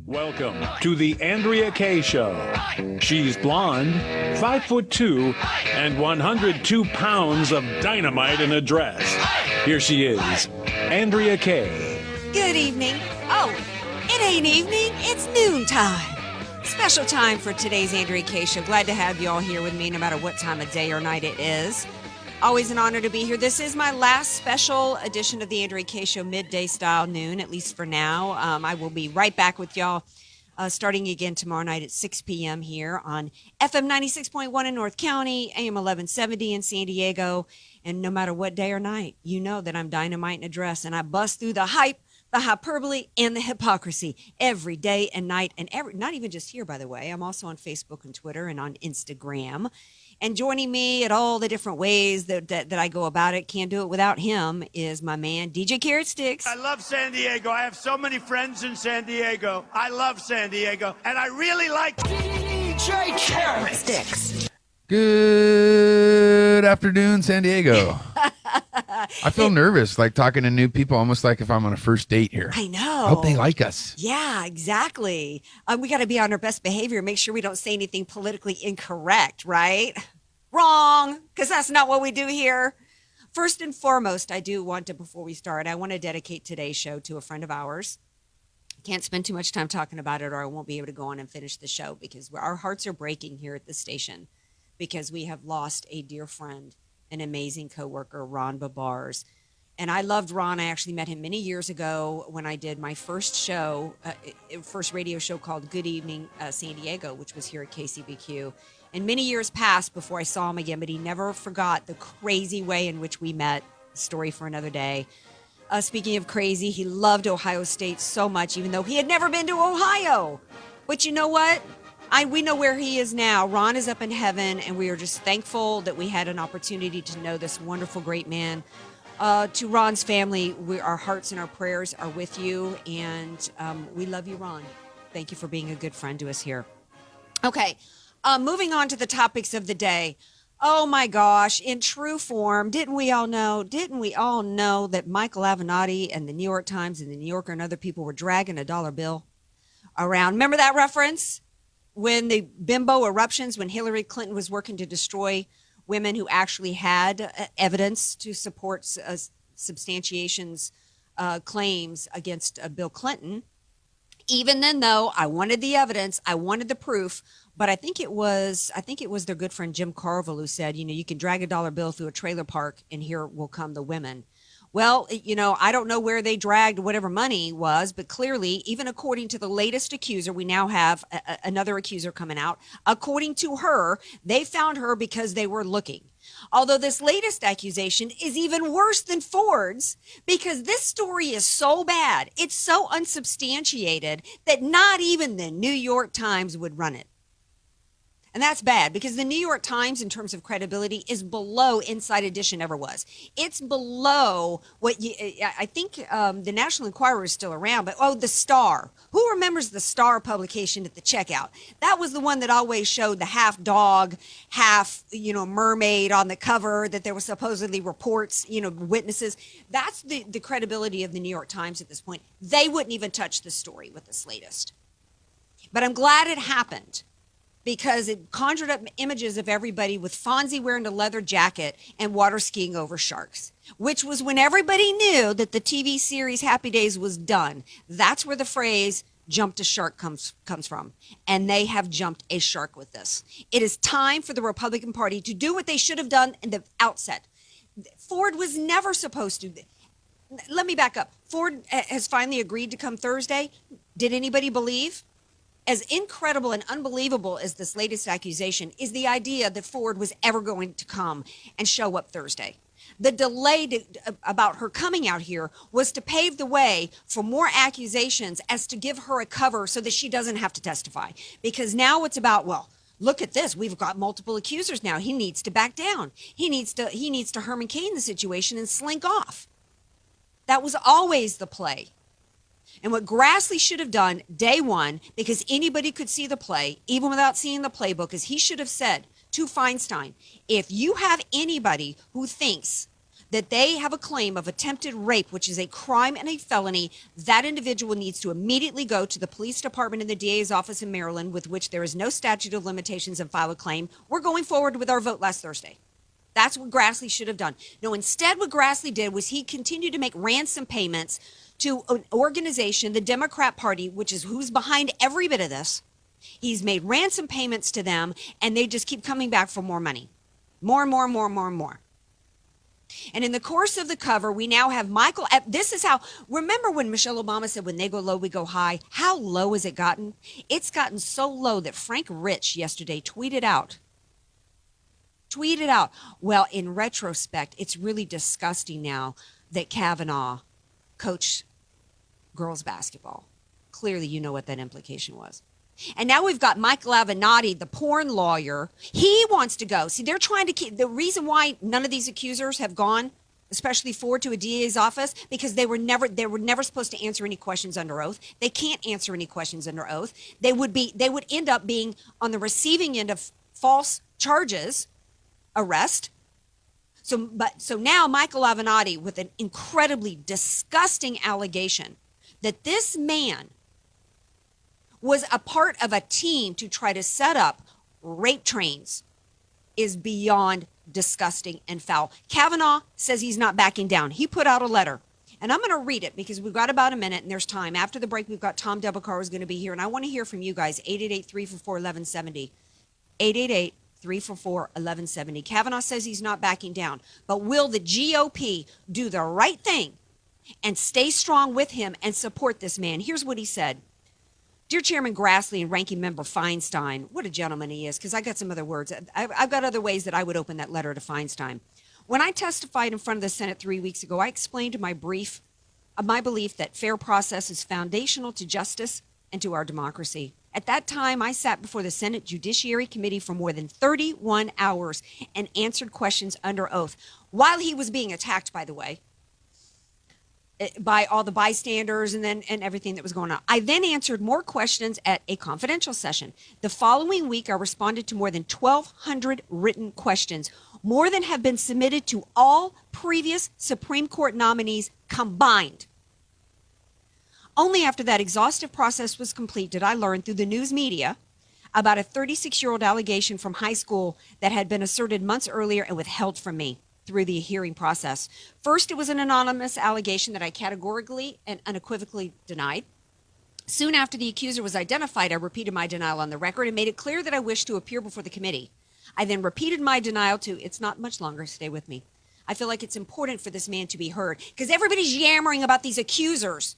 Welcome to the Andrea Kaye Show. She's blonde, 5'2", and 102 pounds of dynamite in a dress. Here she is, Andrea Kaye. Good evening. Oh, it ain't evening, it's noontime. Special time for today's Andrea Kaye Show. Glad to have you all here with me no matter what time of day or night it is. Always an honor to be here. This is my last special edition of the Andrea Kaye Show, midday style noon, at least for now. I will be right back with y'all starting again tomorrow night at 6 p.m. here on FM 96.1 in North County, AM 1170 in San Diego. And no matter what day or night, you know that I'm dynamite in a dress, and I bust through the hype, the hyperbole, and the hypocrisy every day and night. And not even just here, by the way. I'm also on Facebook and Twitter and on Instagram. And joining me at all the different ways that I go about it, can't do it without him, is my man, DJ Carrot Sticks. I love San Diego. I have so many friends in San Diego. I love San Diego. And I really like DJ Carrot Sticks. Good afternoon, San Diego. I feel nervous, like talking to new people, almost like if I'm on a first date here. I know. I hope they like us. Yeah, exactly. We got to be on our best behavior, make sure we don't say anything politically incorrect, right? Wrong, because that's not what we do here. First and foremost, I do want to, before we start, I want to dedicate today's show to a friend of ours. Can't spend too much time talking about it or I won't be able to go on and finish the show because our hearts are breaking here at the station because we have lost a dear friend, an amazing coworker, Ron Babars. And I loved Ron. I actually met him many years ago when I did my first show, first radio show called Good Evening San Diego, which was here at KCBQ. And many years passed before I saw him again, but he never forgot the crazy way in which we met. Story for another day. Speaking of crazy, he loved Ohio State so much, even though he had never been to Ohio. But you know what? We know where he is now. Ron is up in heaven, and we are just thankful that we had an opportunity to know this wonderful, great man. To Ron's family, our hearts and our prayers are with you, and we love you, Ron. Thank you for being a good friend to us here. Okay, moving on to the topics of the day. Oh, my gosh, in true form, didn't we all know that Michael Avenatti and the New York Times and the New Yorker and other people were dragging a dollar bill around? Remember that reference? When the bimbo eruptions, when Hillary Clinton was working to destroy women who actually had evidence to support substantiation's claims against Bill Clinton. Even then, though, I wanted the evidence, I wanted the proof, but I think it was their good friend Jim Carville who said, you can drag a dollar bill through a trailer park and here will come the women. Well, I don't know where they dragged whatever money was, but clearly, even according to the latest accuser, we now have another accuser coming out. According to her, they found her because they were looking. Although this latest accusation is even worse than Ford's because this story is so bad, it's so unsubstantiated that not even the New York Times would run it. And that's bad because the New York Times, in terms of credibility, is below Inside Edition ever was. It's below what I think the National Enquirer is still around, but the Star. Who remembers the Star publication at the checkout? That was the one that always showed the half dog, half, mermaid on the cover, that there were supposedly reports, witnesses. That's the credibility of the New York Times at this point. They wouldn't even touch the story with this latest. But I'm glad it happened, because it conjured up images of everybody with Fonzie wearing a leather jacket and water skiing over sharks, which was when everybody knew that the TV series Happy Days was done. That's where the phrase jumped a shark comes from. And they have jumped a shark with this. It is time for the Republican Party to do what they should have done in the outset. Ford was never supposed to. Let me back up. Ford has finally agreed to come Thursday. Did anybody believe? As incredible and unbelievable as this latest accusation is the idea that Ford was ever going to come and show up Thursday. The delay about her coming out here was to pave the way for more accusations as to give her a cover so that she doesn't have to testify. Because now it's about, look at this. We've got multiple accusers now. He needs to back down. He needs to Herman Cain the situation and slink off. That was always the play. And what Grassley should have done day one, because anybody could see the play, even without seeing the playbook, is he should have said to Feinstein, if you have anybody who thinks that they have a claim of attempted rape, which is a crime and a felony, that individual needs to immediately go to the police department in the DA's office in Maryland, with which there is no statute of limitations, and file a claim. We're going forward with our vote last Thursday. That's what Grassley should have done. No, instead what Grassley did was he continued to make ransom payments to an organization, the Democrat Party, which is who's behind every bit of this. He's made ransom payments to them, and they just keep coming back for more money. More and more and more and more and more. And in the course of the cover, we now have Michael. This is how, remember when Michelle Obama said, when they go low, we go high? How low has it gotten? It's gotten so low that Frank Rich yesterday tweeted out, well, in retrospect, it's really disgusting now that Kavanaugh coached girls basketball. Clearly, you know what that implication was. And now we've got Michael Avenatti, the porn lawyer. He wants to go. See, they're trying to keep, the reason why none of these accusers have gone, especially Ford, to a DA's office, because they were never supposed to answer any questions under oath. They can't answer any questions under oath. They would end up being on the receiving end of false charges, arrest. So now Michael Avenatti with an incredibly disgusting allegation that this man was a part of a team to try to set up rape trains is beyond disgusting and foul. Kavanaugh says he's not backing down. He put out a letter, and I'm going to read it because we've got about a minute and there's time. After the break, we've got Tom Debacaro is going to be here, and I want to hear from you guys. 888-344-1170. 888-344-1170. Kavanaugh says he's not backing down, but will the GOP do the right thing and stay strong with him and support this man? Here's what he said. Dear Chairman Grassley and Ranking Member Feinstein, what a gentleman he is, because I got some other words. I've got other ways that I would open that letter to Feinstein. When I testified in front of the Senate 3 weeks ago, I explained my belief that fair process is foundational to justice and to our democracy. At that time, I sat before the Senate Judiciary Committee for more than 31 hours and answered questions under oath, while he was being attacked, by the way, by all the bystanders and everything that was going on. I then answered more questions at a confidential session. The following week, I responded to more than 1,200 written questions, more than have been submitted to all previous Supreme Court nominees combined. Only after that exhaustive process was complete did I learn through the news media about a 36-year-old allegation from high school that had been asserted months earlier and withheld from me through the hearing process. First, it was an anonymous allegation that I categorically and unequivocally denied. Soon after the accuser was identified, I repeated my denial on the record and made it clear that I wished to appear before the committee. I then repeated my denial to, it's not much longer, stay with me. I feel like it's important for this man to be heard because everybody's yammering about these accusers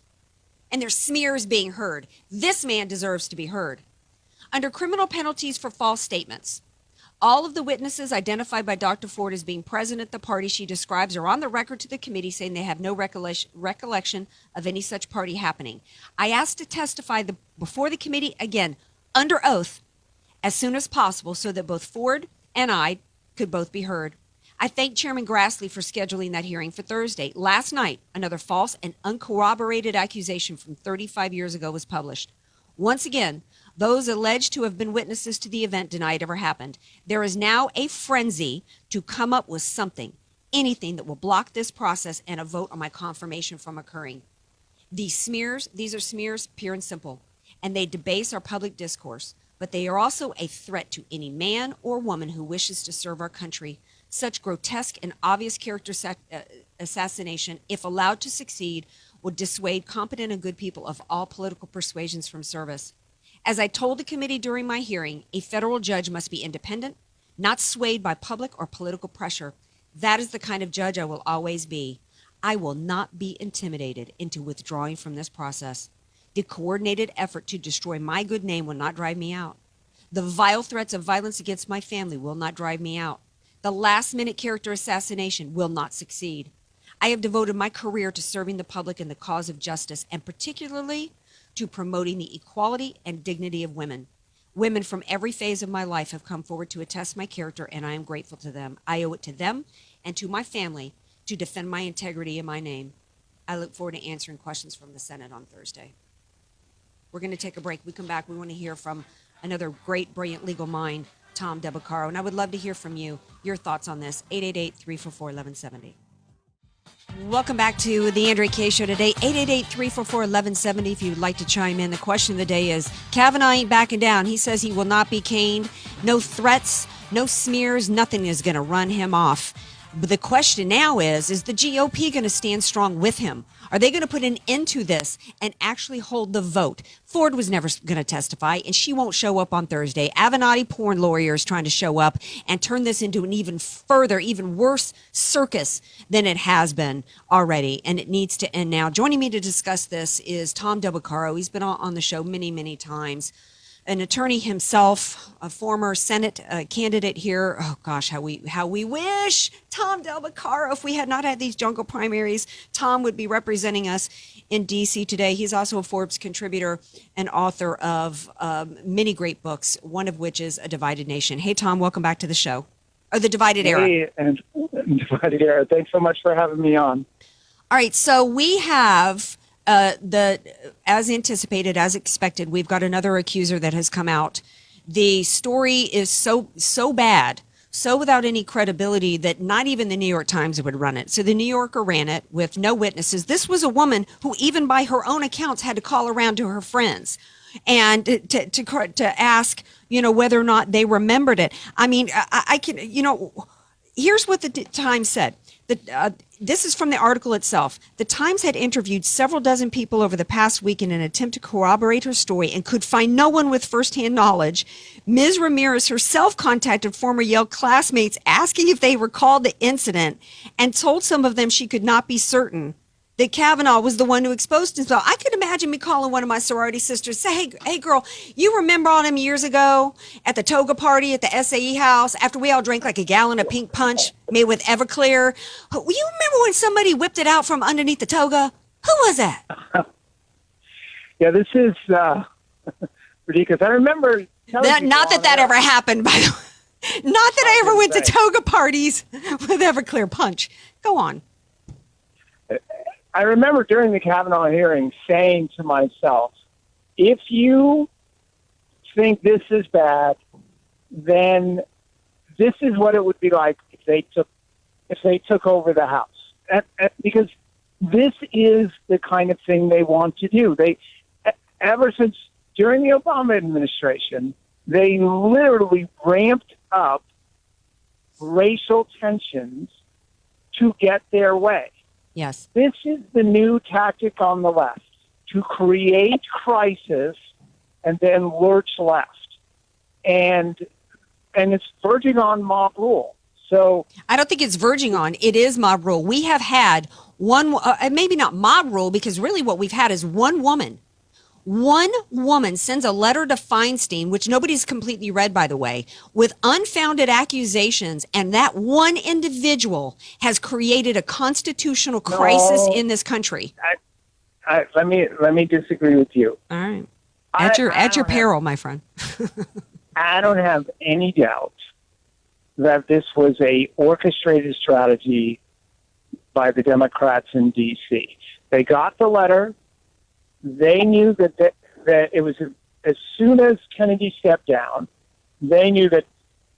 and their smears being heard. This man deserves to be heard. Under criminal penalties for false statements, all of the witnesses identified by Dr. Ford as being present at the party she describes are on the record to the committee saying they have no recollection of any such party happening. I asked to testify before the committee, again, under oath, as soon as possible so that both Ford and I could both be heard. I thank Chairman Grassley for scheduling that hearing for Thursday. Last night, another false and uncorroborated accusation from 35 years ago was published. Once again, those alleged to have been witnesses to the event deny it ever happened. There is now a frenzy to come up with something, anything that will block this process and a vote on my confirmation from occurring. These are smears, pure and simple, and they debase our public discourse, but they are also a threat to any man or woman who wishes to serve our country. Such grotesque and obvious character assassination, if allowed to succeed, would dissuade competent and good people of all political persuasions from service. As I told the committee during my hearing, a federal judge must be independent, not swayed by public or political pressure. That is the kind of judge I will always be. I will not be intimidated into withdrawing from this process. The coordinated effort to destroy my good name will not drive me out. The vile threats of violence against my family will not drive me out. The last-minute character assassination will not succeed. I have devoted my career to serving the public in the cause of justice, and particularly to promoting the equality and dignity of women. Women from every phase of my life have come forward to attest my character, and I am grateful to them. I owe it to them and to my family to defend my integrity and my name. I look forward to answering questions from the Senate on Thursday. We're going to take a break. We come back. We want to hear from another great, brilliant legal mind, Tom Debacaro, and I would love to hear from you, your thoughts on this. 888-344-1170. Welcome back to the Andrea Kaye Show today. 888-344-1170 if you'd like to chime in. The question of the day is, Kavanaugh ain't backing down. He says he will not be caned. No threats, no smears, nothing is going to run him off. But the question now is the GOP going to stand strong with him? Are they going to put an end to this and actually hold the vote? Ford was never going to testify, and she won't show up on Thursday. Avenatti porn lawyers trying to show up and turn this into an even further, even worse circus than it has been already, and it needs to end now. Joining me to discuss this is Tom Del Beccaro. He's been on the show many, many times. An attorney himself, a former Senate candidate here. Oh gosh, how we wish Tom Del Beccaro, if we had not had these jungle primaries, Tom would be representing us in D.C. today. He's also a Forbes contributor and author of many great books, one of which is A Divided Nation. Hey, Tom, welcome back to the show. Or The Divided Era. Hey, and Divided Era. Thanks so much for having me on. All right, so we have... as anticipated, as expected, we've got another accuser that has come out. The story is so bad, so without any credibility that not even the New York Times would run it. So the New Yorker ran it with no witnesses. This was a woman who, even by her own accounts, had to call around to her friends and to ask, whether or not they remembered it. I mean, I can, here's what the Times said. This is from the article itself. The Times had interviewed several dozen people over the past week in an attempt to corroborate her story and could find no one with firsthand knowledge. Ms. Ramirez herself contacted former Yale classmates asking if they recalled the incident and told some of them she could not be certain that Kavanaugh was the one who exposed himself. I could imagine me calling one of my sorority sisters, say, hey girl, you remember all them years ago at the toga party at the SAE house after we all drank like a gallon of pink punch made with Everclear? You remember when somebody whipped it out from underneath the toga? Who was that? Yeah, this is ridiculous. I remember... Not that ever happened, by the way. Not that I ever went to toga parties with Everclear punch. Go on. I remember during the Kavanaugh hearing saying to myself, if you think this is bad, then this is what it would be like if they took over the House. Because this is the kind of thing they want to do. Ever since during the Obama administration, they literally ramped up racial tensions to get their way. Yes. This is the new tactic on the left, to create crisis and then lurch left. And it's verging on mob rule. So I don't think it's verging on. It is mob rule. We have had one, maybe not mob rule, because really what we've had is one woman. One woman sends a letter to Feinstein, which nobody's completely read, by the way, with unfounded accusations, and that one individual has created a constitutional crisis in this country. Let me disagree with you. All right, at your peril, my friend. I don't have any doubt that this was a orchestrated strategy by the Democrats in D.C. They got the letter. They knew that it was as soon as Kennedy stepped down, they knew that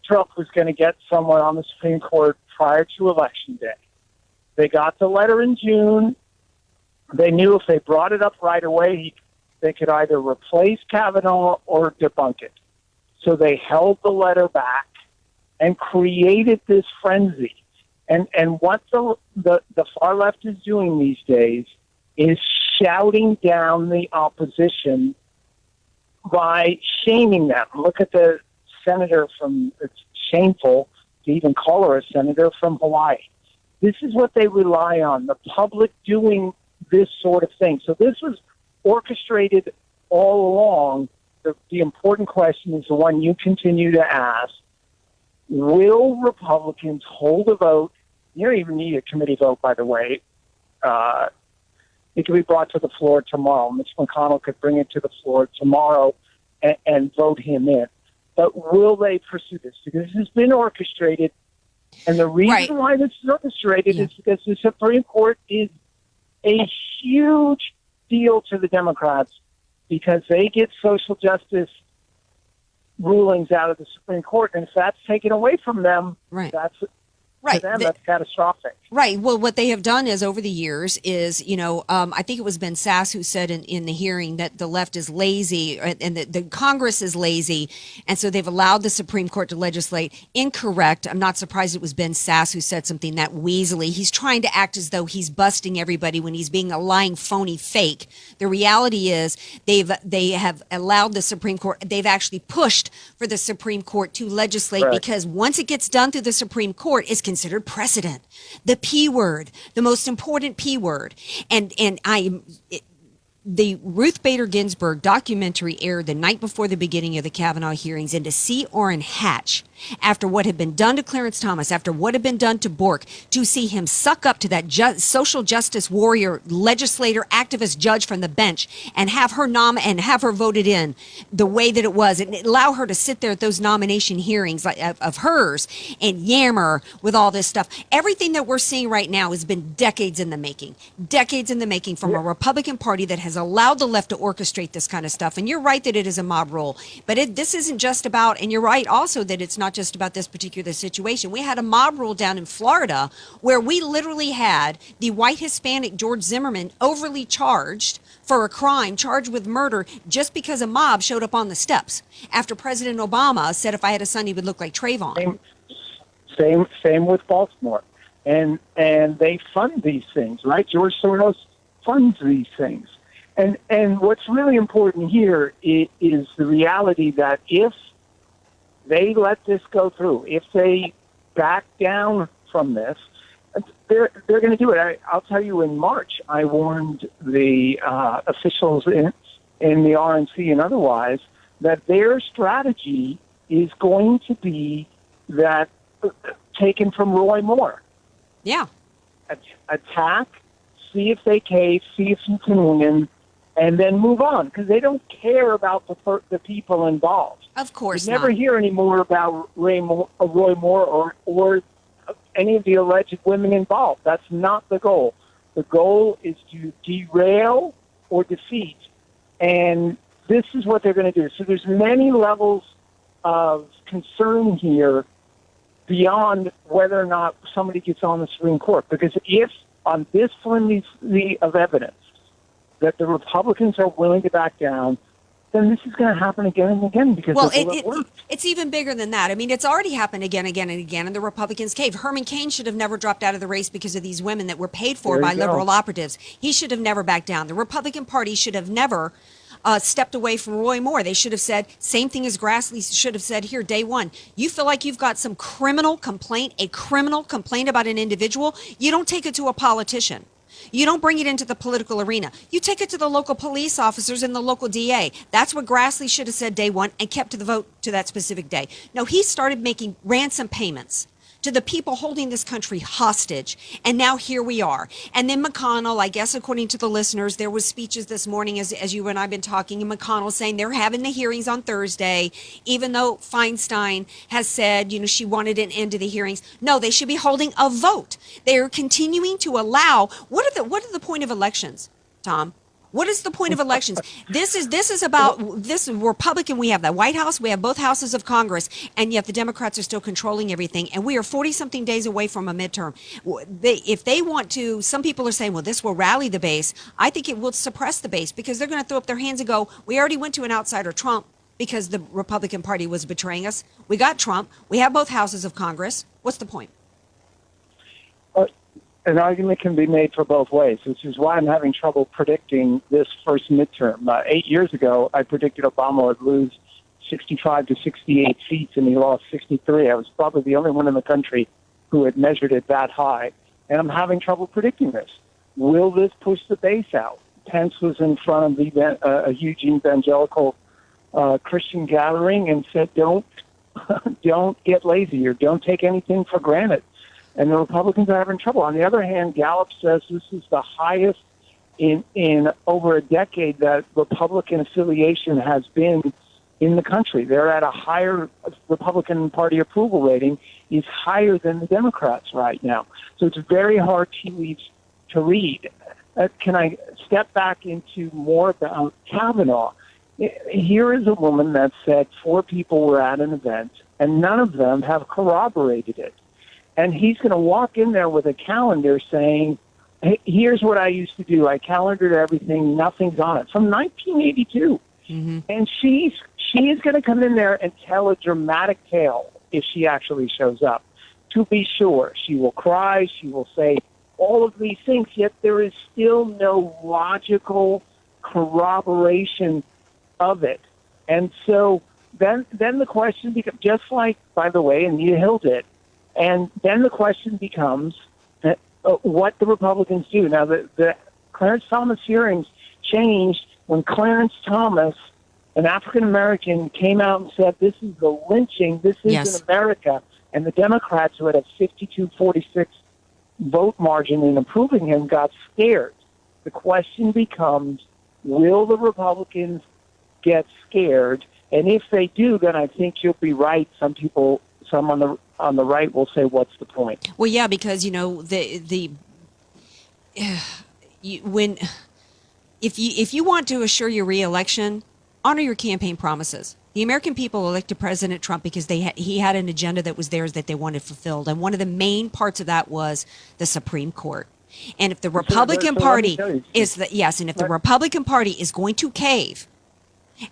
Trump was going to get someone on the Supreme Court prior to Election Day. They got the letter in June. They knew if they brought it up right away, they could either replace Kavanaugh or debunk it. So they held the letter back and created this frenzy. And what the far left is doing these days is shouting down the opposition by shaming them. Look at the senator it's shameful to even call her a senator from Hawaii. This is what they rely on, the public doing this sort of thing. So this was orchestrated all along. The important question is the one you continue to ask. Will Republicans hold a vote? You don't even need a committee vote, by the way. It could be brought to the floor tomorrow. Mitch McConnell could bring it to the floor tomorrow and vote him in. But will they pursue this? Because this has been orchestrated. And the reason why this is orchestrated is because the Supreme Court is a huge deal to the Democrats because they get social justice rulings out of the Supreme Court. And if that's taken away from them, Right. To them, that's catastrophic. Right. Well, what they have done is over the years is, I think it was Ben Sass who said in the hearing that the left is lazy and the Congress is lazy. And so they've allowed the Supreme Court to legislate. Incorrect. I'm not surprised it was Ben Sass who said something that weaselly. He's trying to act as though he's busting everybody when he's being a lying, phony fake. The reality is they have allowed the Supreme Court. They've actually pushed for the Supreme Court to legislate because once it gets done through the Supreme Court, it's considered precedent. The P word, the most important P word. The Ruth Bader Ginsburg documentary aired the night before the beginning of the Kavanaugh hearings, and to see Orrin Hatch, after what had been done to Clarence Thomas, after what had been done to Bork, to see him suck up to that social justice warrior, legislator, activist judge from the bench and have her have her voted in the way that it was, and allow her to sit there at those nomination hearings of hers and yammer with all this stuff. Everything that we're seeing right now has been decades in the making from a Republican Party that has allowed the left to orchestrate this kind of stuff. And you're right that it is a mob rule, but this isn't just about, and you're right also that it's not just about this particular situation. We had a mob rule down in Florida where we literally had the white Hispanic George Zimmerman overly charged for a crime, charged with murder, just because a mob showed up on the steps after President Obama said if I had a son, he would look like Trayvon. Same with Baltimore. And they fund these things, right? George Soros funds these things. And what's really important here is the reality that if they let this go through, if they back down from this, they're going to do it. I'll tell you, in March, I warned the officials in the RNC and otherwise that their strategy is going to be that taken from Roy Moore. Yeah. Attack, see if they cave, see if you can win, and then move on, because they don't care about the people involved. Of course you never hear any more about Roy Moore or any of the alleged women involved. That's not the goal. The goal is to derail or defeat, and this is what they're going to do. So there's many levels of concern here beyond whether or not somebody gets on the Supreme Court, because if on this flimsy of evidence that the Republicans are willing to back down, then this is going to happen again and again because it's even bigger than that. I mean, it's already happened again and again, and the Republicans cave. Herman Cain should have never dropped out of the race because of these women that were paid for by liberal operatives. He should have never backed down. The Republican Party should have never stepped away from Roy Moore. They should have said, same thing as Grassley should have said here, day one. You feel like you've got some criminal complaint about an individual, you don't take it to a politician. You don't bring it into the political arena. You take it to the local police officers and the local DA. That's what Grassley should have said day one and kept to the vote to that specific day. No, he started making ransom payments to the people holding this country hostage. And now here we are. And then McConnell, I guess, according to the listeners, there was speeches this morning as you and I have been talking, and McConnell saying they're having the hearings on Thursday, even though Feinstein has said, she wanted an end to the hearings. No, they should be holding a vote. They are continuing to allow, what are the point of elections, Tom? What is the point of elections? This is about this Republican. We have the White House. We have both houses of Congress, and yet the Democrats are still controlling everything. And we are 40-something days away from a midterm. If they want to, some people are saying, well, this will rally the base. I think it will suppress the base because they're going to throw up their hands and go, we already went to an outsider, Trump, because the Republican Party was betraying us. We got Trump. We have both houses of Congress. What's the point? An argument can be made for both ways, which is why I'm having trouble predicting this first midterm. 8 years ago, I predicted Obama would lose 65 to 68 seats, and he lost 63. I was probably the only one in the country who had measured it that high, and I'm having trouble predicting this. Will this push the base out? Pence was in front of a huge evangelical Christian gathering and said, don't get lazy or don't take anything for granted. And the Republicans are having trouble. On the other hand, Gallup says this is the highest in over a decade that Republican affiliation has been in the country. They're at a higher Republican Party approval rating is higher than the Democrats right now. So it's very hard to read. Can I step back into more about Kavanaugh? Here is a woman that said 4 people were at an event, and none of them have corroborated it. And he's going to walk in there with a calendar saying, hey, here's what I used to do. I calendared everything. Nothing's on it. From 1982. Mm-hmm. And she is going to come in there and tell a dramatic tale if she actually shows up. To be sure, she will cry. She will say all of these things, yet there is still no logical corroboration of it. And so then the question becomes, just like, by the way, Anita Hill did, and then the question becomes what the Republicans do. Now, the Clarence Thomas hearings changed when Clarence Thomas, an African-American, came out and said, this is the lynching, this isn't America. And the Democrats, who had a 52-46 vote margin in approving him, got scared. The question becomes, will the Republicans get scared? And if they do, then I think you'll be right. Some on the right will say, what's the point? Well, yeah, because, if you want to assure your reelection, honor your campaign promises. The American people elected President Trump because he had an agenda that was theirs that they wanted fulfilled. And one of the main parts of that was the Supreme Court. And if the Republican Party the Republican Party is going to cave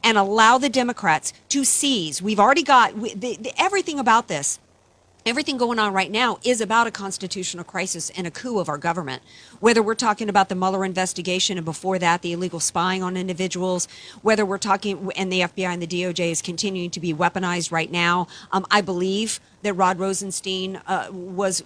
and allow the Democrats to seize, we've already got everything about this. Everything going on right now is about a constitutional crisis and a coup of our government. Whether we're talking about the Mueller investigation and before that, the illegal spying on individuals, whether we're talking, and the FBI and the DOJ is continuing to be weaponized right now. I believe that Rod Rosenstein was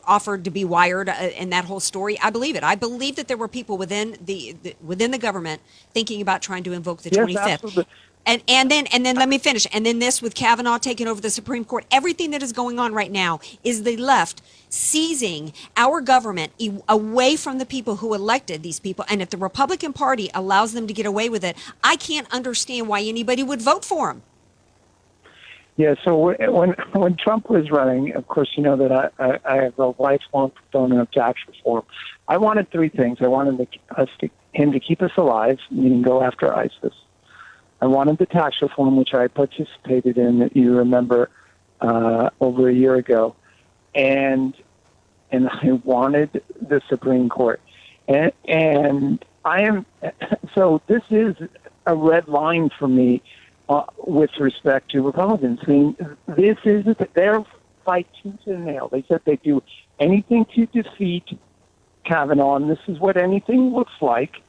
offered to be wired in that whole story. I believe it. I believe that there were people within the government thinking about trying to invoke the 25th. Absolutely. And then let me finish. And then this with Kavanaugh taking over the Supreme Court, everything that is going on right now is the left seizing our government away from the people who elected these people. And if the Republican Party allows them to get away with it, I can't understand why anybody would vote for him. Yeah, so when Trump was running, of course, you know that I have a lifelong proponent of tax reform. I wanted three things. I wanted him to keep us alive, meaning go after ISIS. I wanted the tax reform, which I participated in, that you remember, over a year ago, and I wanted the Supreme Court, and I am so. This is a red line for me with respect to Republicans. I mean, this is their fight tooth and nail. They said they'd do anything to defeat Kavanaugh, and this is what anything looks like.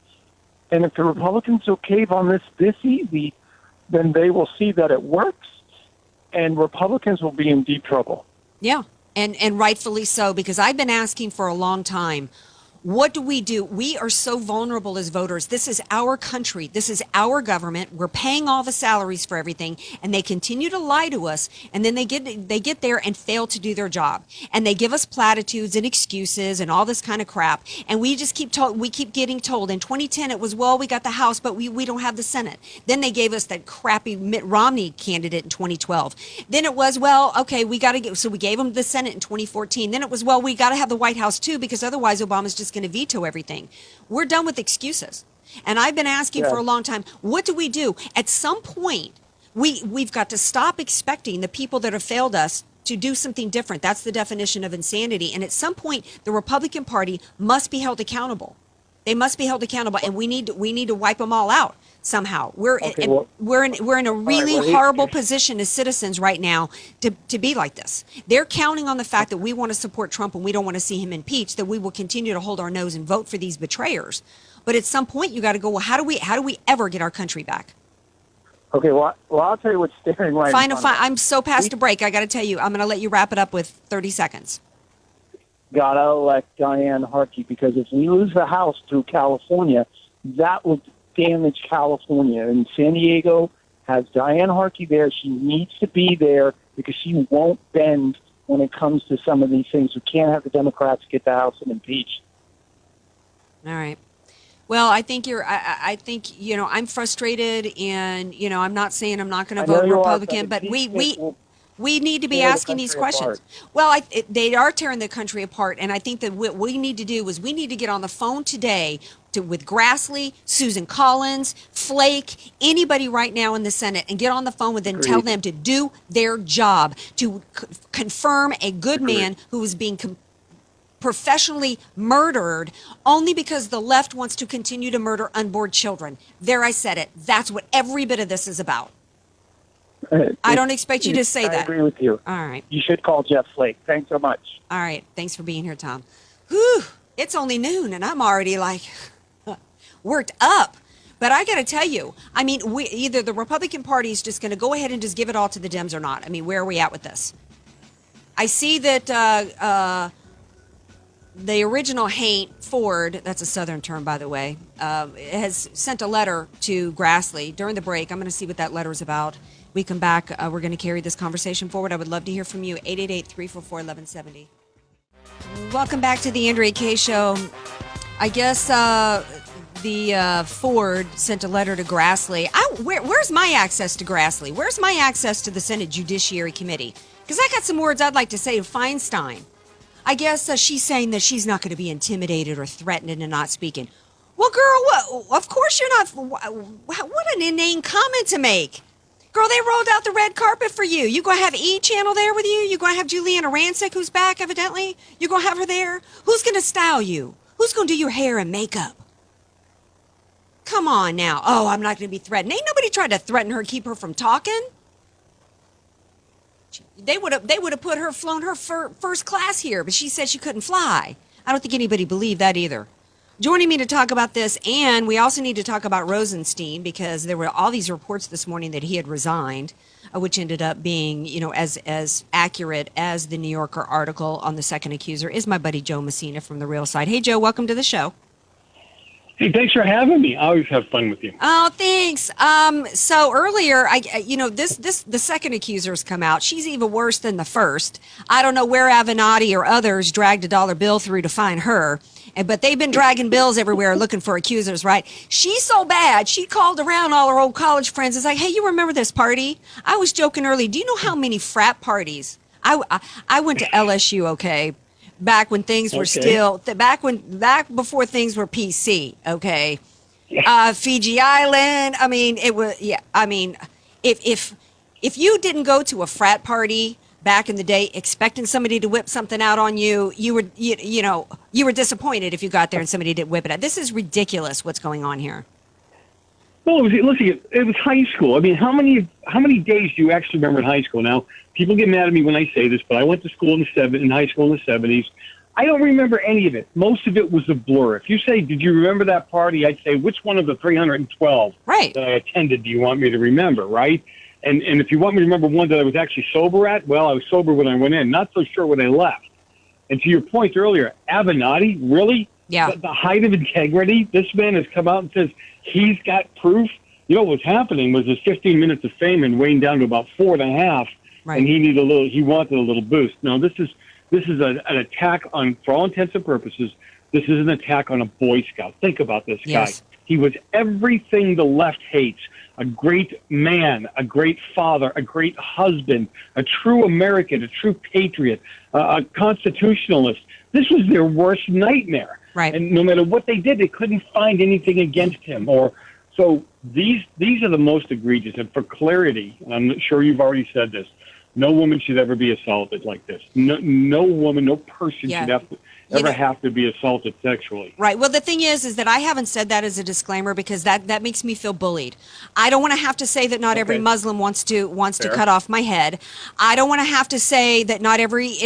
And if the Republicans will cave on this easy, then they will see that it works, and Republicans will be in deep trouble. Yeah, and rightfully so, because I've been asking for a long time, what do? We are so vulnerable as voters. This is our country. This is our government. We're paying all the salaries for everything, and they continue to lie to us. And then they get there and fail to do their job, and they give us platitudes and excuses and all this kind of crap. And we just keep getting told. In 2010, it was, well, we got the House, but we don't have the Senate. Then they gave us that crappy Mitt Romney candidate in 2012. Then it was, well, okay, so we gave them the Senate in 2014. Then it was, well, we got to have the White House too, because otherwise Obama's just going to veto everything. We're done with excuses. And I've been asking for a long time, what do we do? At some point, we've got to stop expecting the people that have failed us to do something different. That's the definition of insanity. And at some point, the Republican Party must be held accountable. They must be held accountable, and we need to wipe them all out somehow. We're in a really horrible position as citizens right now to be like this. They're counting on the fact that we want to support Trump and we don't want to see him impeached, that we will continue to hold our nose and vote for these betrayers. But at some point, you got to go, well, how do we ever get our country back? Okay, well I'll tell you what's staring right Fine. I'm so past a break. I got to tell you, I'm going to let you wrap it up with 30 seconds. Got to elect Diane Harkey, because if we lose the House through California, that would damage California. And San Diego has Diane Harkey there. She needs to be there because she won't bend when it comes to some of these things. We can't have the Democrats get the House and impeach. All right. Well, I think I think, I'm frustrated, and, I'm not saying I'm not going to vote Republican, but we need to be asking these questions. Well, they are tearing the country apart, and I think that what we need to do is we need to get on the phone today with Grassley, Susan Collins, Flake, anybody right now in the Senate, and get on the phone with them and tell them to do their job, to confirm a good man who is being professionally murdered only because the left wants to continue to murder unborn children. There, I said it. That's what every bit of this is about. I don't expect you to say that. I agree with you. All right. You should call Jeff Flake. Thanks so much. All right. Thanks for being here, Tom. Whew, it's only noon, and I'm already like worked up. But I got to tell you, I mean, either the Republican Party is just going to go ahead and just give it all to the Dems or not. I mean, where are we at with this? I see that the original Haint Ford, that's a Southern term, by the way, has sent a letter to Grassley during the break. I'm going to see what that letter is about. We come back. We're going to carry this conversation forward. I would love to hear from you. 888-344-1170. Welcome back to the Andrea Kaye Show. I guess the Ford sent a letter to Grassley. Where's my access to Grassley? Where's my access to the Senate Judiciary Committee? Because I got some words I'd like to say to Feinstein. I guess she's saying that she's not going to be intimidated or threatened into not speaking. Well, girl, of course you're not. What an inane comment to make. Girl, they rolled out the red carpet for you. You going to have E-Channel there with you? You going to have Juliana Rancic, who's back, evidently? You going to have her there? Who's going to style you? Who's going to do your hair and makeup? Come on now. Oh, I'm not going to be threatened. Ain't nobody tried to threaten her, keep her from talking. They would have put her, flown her first class here, but she said she couldn't fly. I don't think anybody believed that either. Joining me to talk about this, and we also need to talk about Rosenstein, because there were all these reports this morning that he had resigned, which ended up being, as accurate as the New Yorker article on the second accuser, is my buddy Joe Messina from The Real Side. Hey, Joe, welcome to the show. Hey, thanks for having me. I always have fun with you. Oh, thanks. So earlier, the second accuser's come out. She's even worse than the first. I don't know where Avenatti or others dragged a dollar bill through to find her. But they've been dragging bills everywhere looking for accusers, right? She's so bad, she called around all her old college friends. It's like, hey, you remember this party? I was joking early. Do you know how many frat parties? I went to LSU, okay, back when things were still, back before things were PC, okay? Fiji Island, I mean, it was, yeah, I mean, if you didn't go to a frat party back in the day expecting somebody to whip something out on you, you were disappointed if you got there and somebody didn't whip it out. This is ridiculous what's going on here. Well, it was high school. I mean, how many days do you actually remember in high school? Now, people get mad at me when I say this, but I went to school in high school in the 70s. I don't remember any of it. Most of it was a blur. If you say, did you remember that party? I'd say, which one of the 312 that I attended do you want me to remember, right? And if you want me to remember one that I was actually sober at, well, I was sober when I went in, not so sure when I left. And to your point earlier, Avenatti, really? Yeah. The height of integrity, this man has come out and says he's got proof. You know, what was happening was his 15 minutes of fame and weighing down to about 4.5, and he wanted a little boost. No, this is an attack on, for all intents and purposes, this is an attack on a Boy Scout. Think about this guy. He was everything the left hates. A great man, a great father, a great husband, a true American, a true patriot, a constitutionalist. This was their worst nightmare. Right. And no matter what they did, they couldn't find anything against him. So these are the most egregious. And for clarity, and I'm sure you've already said this, no woman should ever be assaulted like this. No woman, no person should ever have to be assaulted sexually. Right. Well, the thing is that I haven't said that as a disclaimer because that makes me feel bullied. I don't want to have to say that not every Muslim wants to cut off my head. I don't want to have to say that not every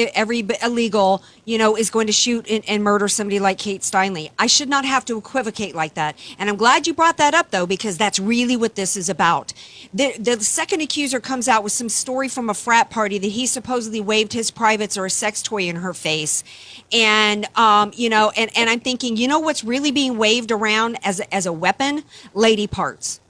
illegal, is going to shoot and murder somebody like Kate Steinle. I should not have to equivocate like that. And I'm glad you brought that up, though, because that's really what this is about. The second accuser comes out with some story from a frat party that he supposedly waved his privates or a sex toy in her face. And, and I'm thinking, what's really being waved around as a weapon? Lady parts.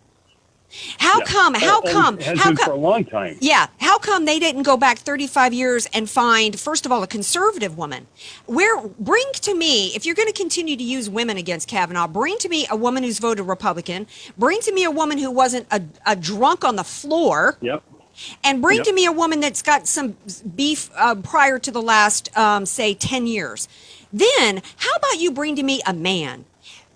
How come? For a long time. Yeah. How come they didn't go back 35 years and find, first of all, a conservative woman? Bring to me, if you're going to continue to use women against Kavanaugh, bring to me a woman who's voted Republican. Bring to me a woman who wasn't a drunk on the floor. Yep. And bring to me a woman that's got some beef prior to the last, say, 10 years. Then, how about you bring to me a man?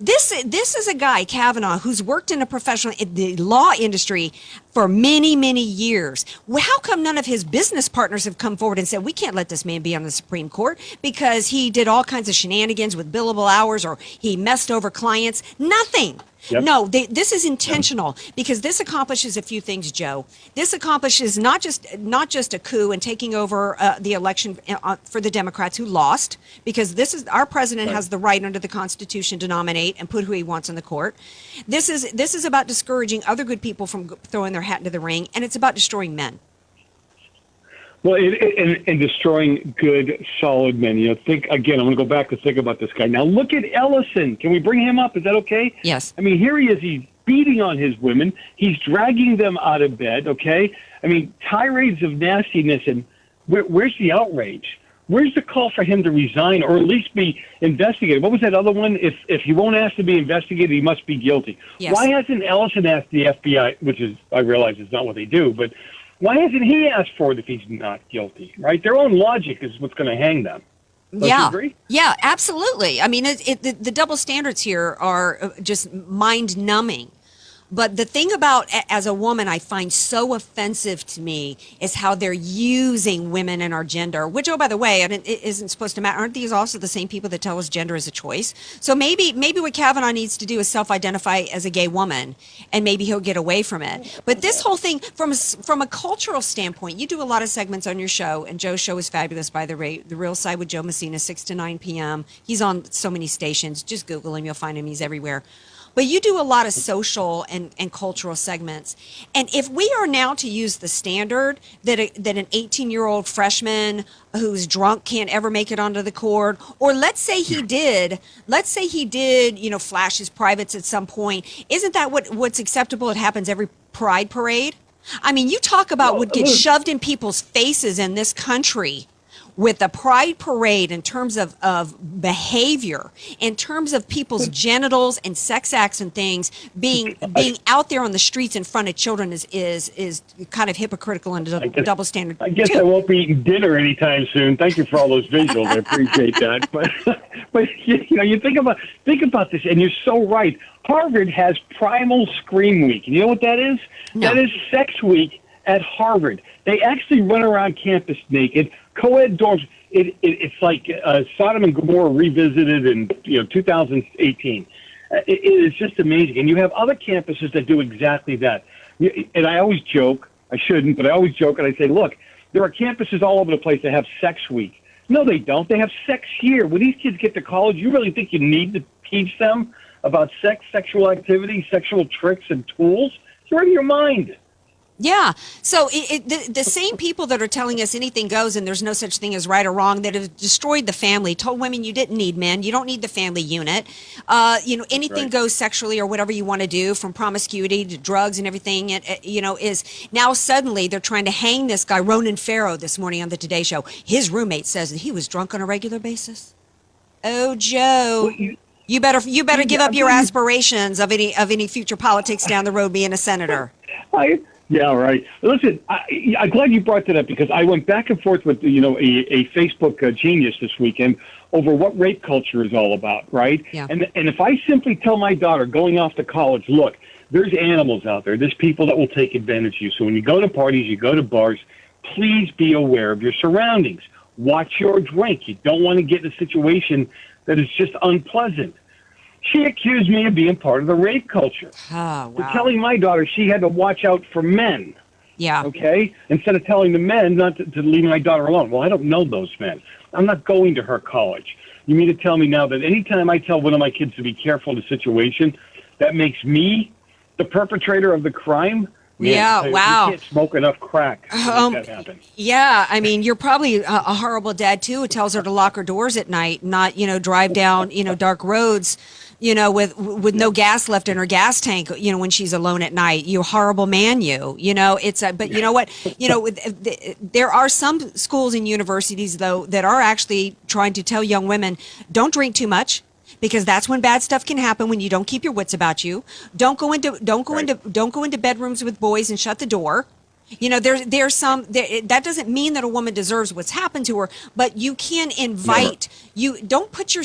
This is a guy, Kavanaugh, who's worked in the law industry for many, many years. Well, how come none of his business partners have come forward and said, we can't let this man be on the Supreme Court because he did all kinds of shenanigans with billable hours or he messed over clients? Nothing. Yep. No, this is intentional because this accomplishes a few things, Joe. This accomplishes not just a coup and taking over the election for the Democrats who lost, because this is our president has the right under the Constitution to nominate and put who he wants on the court. This is about discouraging other good people from throwing their hat into the ring, and it's about destroying men. Well, and destroying good, solid men. You know, think again. I'm going to go back to think about this guy. Now, look at Ellison. Can we bring him up? Is that okay? Yes. I mean, here he is. He's beating on his women. He's dragging them out of bed. Okay. I mean, tirades of nastiness. And where's the outrage? Where's the call for him to resign or at least be investigated? What was that other one? If he won't ask to be investigated, he must be guilty. Yes. Why hasn't Ellison asked the FBI? Which is, I realize, is not what they do, but. Why hasn't he asked for it if he's not guilty, right? Their own logic is what's going to hang them. Don't you agree? Yeah, absolutely. I mean, the double standards here are just mind-numbing. But the thing about, as a woman, I find so offensive to me is how they're using women and our gender, which, oh, by the way, it isn't supposed to matter. Aren't these also the same people that tell us gender is a choice? So maybe what Kavanaugh needs to do is self-identify as a gay woman, and maybe he'll get away from it. But this whole thing, from a cultural standpoint, you do a lot of segments on your show, and Joe's show is fabulous, by the way. The Real Side with Joe Messina, 6 to 9 p.m. He's on so many stations. Just Google him. You'll find him. He's everywhere. But you do a lot of social and cultural segments. And if we are now to use the standard that an 18-year-old freshman who's drunk can't ever make it onto the court, or let's say he did, flash his privates at some point, isn't that what's acceptable? It happens every pride parade. I mean, you talk about what gets shoved in people's faces in this country with the pride parade in terms of behavior, in terms of people's genitals and sex acts and things being out there on the streets in front of children is kind of hypocritical and double standard. I guess I won't be eating dinner anytime soon. Thank you for all those visuals. I appreciate that. But you think about this, and you're so right. Harvard has Primal Scream Week. And you know what that is? No. That is Sex Week at Harvard. They actually run around campus naked. Co-ed dorms. It's like Sodom and Gomorrah revisited in 2018. It is just amazing, and you have other campuses that do exactly that. And I always joke. I shouldn't, but I always joke and I say, look, there are campuses all over the place that have Sex Week. No, they don't. They have Sex Year. When these kids get to college, you really think you need to teach them about sex, sexual activity, sexual tricks and tools? It's right in your mind. Yeah. So the same people that are telling us anything goes and there's no such thing as right or wrong, that have destroyed the family, told women you didn't need men, you don't need the family unit, anything goes sexually or whatever you want to do, from promiscuity to drugs and everything, is now suddenly they're trying to hang this guy, Ronan Farrow, this morning on the Today Show. His roommate says that he was drunk on a regular basis. Oh, Joe. Well, you better give up your aspirations of any future politics down the road being a senator. Yeah, right. Listen, I'm glad you brought that up because I went back and forth with, a Facebook genius this weekend over what rape culture is all about, right? Yeah. And if I simply tell my daughter going off to college, look, there's animals out there. There's people that will take advantage of you. So when you go to parties, you go to bars, please be aware of your surroundings. Watch your drink. You don't want to get in a situation that is just unpleasant. She accused me of being part of the rape culture. Oh, wow. For telling my daughter she had to watch out for men. Yeah. Okay? Instead of telling the men not to leave my daughter alone. Well, I don't know those men. I'm not going to her college. You mean to tell me now that anytime I tell one of my kids to be careful in a situation, that makes me the perpetrator of the crime? Yeah, wow. You can't smoke enough crack to make that happen. Yeah, I mean, you're probably a horrible dad, too, who tells her to lock her doors at night, not, drive down, dark roads, with no gas left in her gas tank, when she's alone at night. You horrible man, but you know what? There are some schools and universities, though, that are actually trying to tell young women, don't drink too much, because that's when bad stuff can happen, when you don't keep your wits about you. Don't go into bedrooms with boys and shut the door. You know, there's some that doesn't mean that a woman deserves what's happened to her, but you can invite. You don't put your,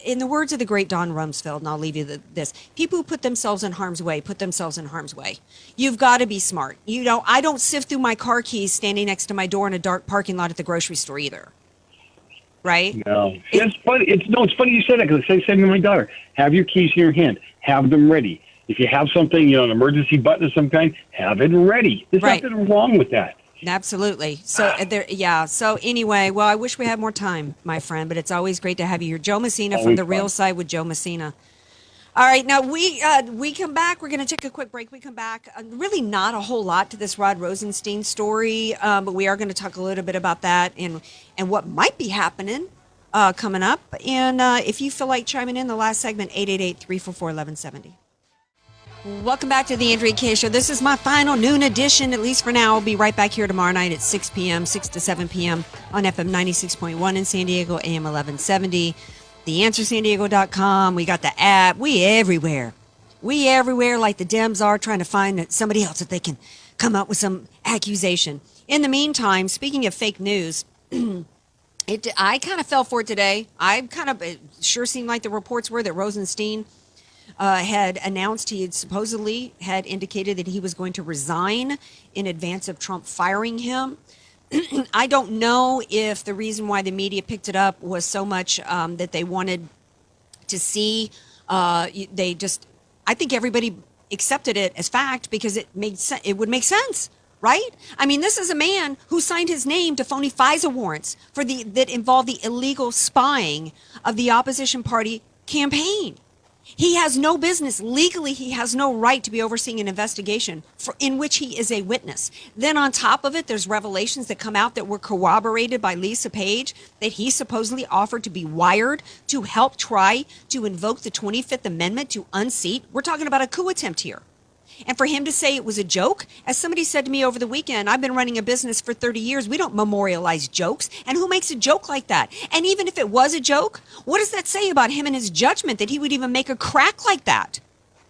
in the words of the great Don Rumsfeld, and I'll leave you this: people who put themselves in harm's way put themselves in harm's way. You've got to be smart. You know, I don't sift through my car keys standing next to my door in a dark parking lot at the grocery store either. Right? No, it's funny. It's funny you said that, because I said to my daughter, "Have your keys in your hand. Have them ready. If you have something, an emergency button of some kind, have it ready. There's nothing wrong with that." Absolutely. So So anyway, well, I wish we had more time, my friend, but it's always great to have you here. Joe Messina from The Real Side with Joe Messina. All right, now we come back. We're going to take a quick break. We come back. Really not a whole lot to this Rod Rosenstein story, but we are going to talk a little bit about that and what might be happening coming up. And if you feel like chiming in, the last segment, 888-344-1170. Welcome back to the Andrea Kaye Show. This is my final noon edition, at least for now. I'll be right back here tomorrow night at 6 p.m., 6 to 7 p.m. on FM 96.1 in San Diego, AM 1170. TheAnswerSanDiego.com. We got the app. We everywhere. We everywhere, like the Dems are, trying to find somebody else that they can come up with some accusation. In the meantime, speaking of fake news, I kind of fell for it today. It sure seemed like the reports were that Rosenstein had announced he had supposedly had indicated that he was going to resign in advance of Trump firing him. I don't know if the reason why the media picked it up was so much that they wanted to see. I think everybody accepted it as fact because it would make sense, right? I mean, this is a man who signed his name to phony FISA warrants that involved the illegal spying of the opposition party campaign. He has no business. Legally, he has no right to be overseeing an investigation in which he is a witness. Then on top of it, there's revelations that come out that were corroborated by Lisa Page that he supposedly offered to be wired to help try to invoke the 25th Amendment to unseat. We're talking about a coup attempt here. And for him to say it was a joke, as somebody said to me over the weekend, I've been running a business for 30 years. We don't memorialize jokes. And who makes a joke like that? And even if it was a joke, what does that say about him and his judgment that he would even make a crack like that?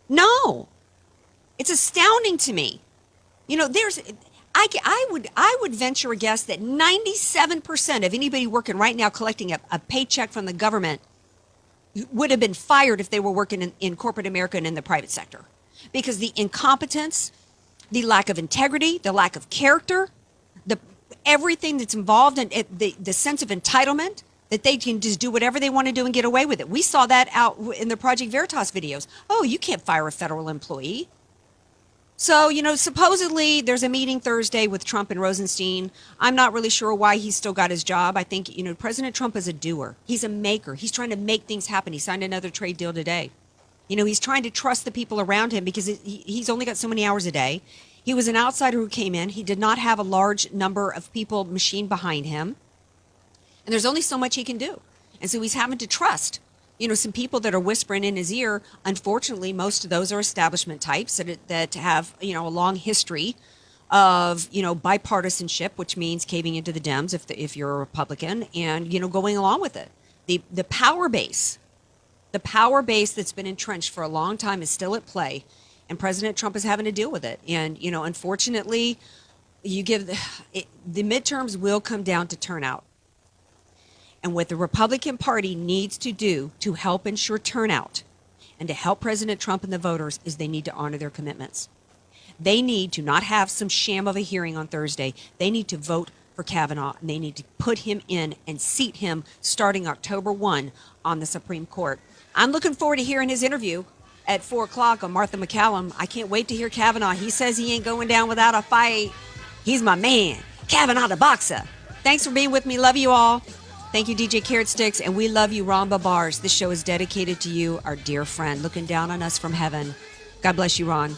No. It's astounding to me. You know, I would venture a guess that 97% of anybody working right now collecting a paycheck from the government would have been fired if they were working in corporate America and in the private sector. Because the incompetence, the lack of integrity, the lack of character, everything that's involved in the sense of entitlement that they can just do whatever they want to do and get away with it. We saw that out in the Project Veritas videos. Oh, you can't fire a federal employee. So, supposedly there's a meeting Thursday with Trump and Rosenstein. I'm not really sure why he's still got his job. I think, President Trump is a doer. He's a maker. He's trying to make things happen. He signed another trade deal today. He's trying to trust the people around him because he's only got so many hours a day. He was an outsider who came in. He did not have a large number of people machined behind him. And there's only so much he can do. And so he's having to trust, some people that are whispering in his ear. Unfortunately, most of those are establishment types that have, a long history of, bipartisanship, which means caving into the Dems if you're a Republican and, going along with it. The power base. The power base that's been entrenched for a long time is still at play, and President Trump is having to deal with it. And, unfortunately, the midterms will come down to turnout. And what the Republican Party needs to do to help ensure turnout and to help President Trump and the voters is they need to honor their commitments. They need to not have some sham of a hearing on Thursday. They need to vote for Kavanaugh, and they need to put him in and seat him starting October 1 on the Supreme Court. I'm looking forward to hearing his interview at 4 o'clock on Martha McCallum. I can't wait to hear Kavanaugh. He says he ain't going down without a fight. He's my man, Kavanaugh the boxer. Thanks for being with me. Love you all. Thank you, DJ Carrot Sticks. And we love you, Ron Bars. This show is dedicated to you, our dear friend, looking down on us from heaven. God bless you, Ron.